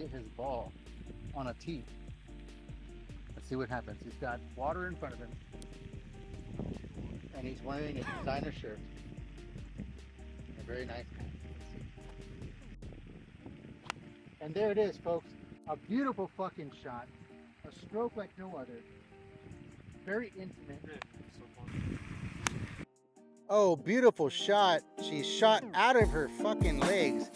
get his ball on a tee. Let's see what happens. He's got water in front of him, and he's wearing a designer shirt. A very nice hat. And there it is, folks. A beautiful fucking shot. A stroke like no other. Very intimate. Oh, beautiful shot. She shot out of her fucking legs.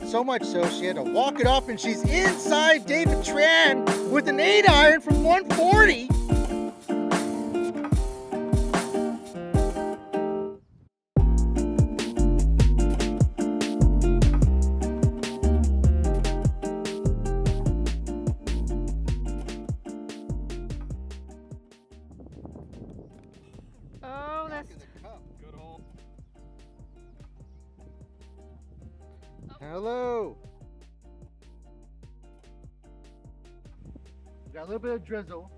So much so she had to walk it off, and she's inside David Tran with an 8-iron from 140. Oh, that's Good hole. Hello. Got a little bit of drizzle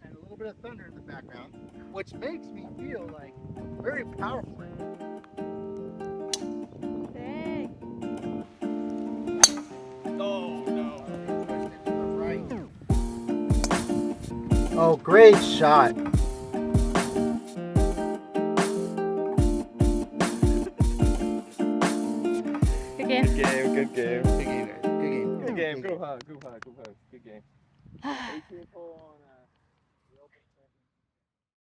and a little bit of thunder in the background, which makes me feel like very powerful. dang. Oh no. Oh, great shot. Good game. Good game. Good game. Good game, guys. Good game. Good game. Go hard. Go hard. Go hard. Good game. 18th hole on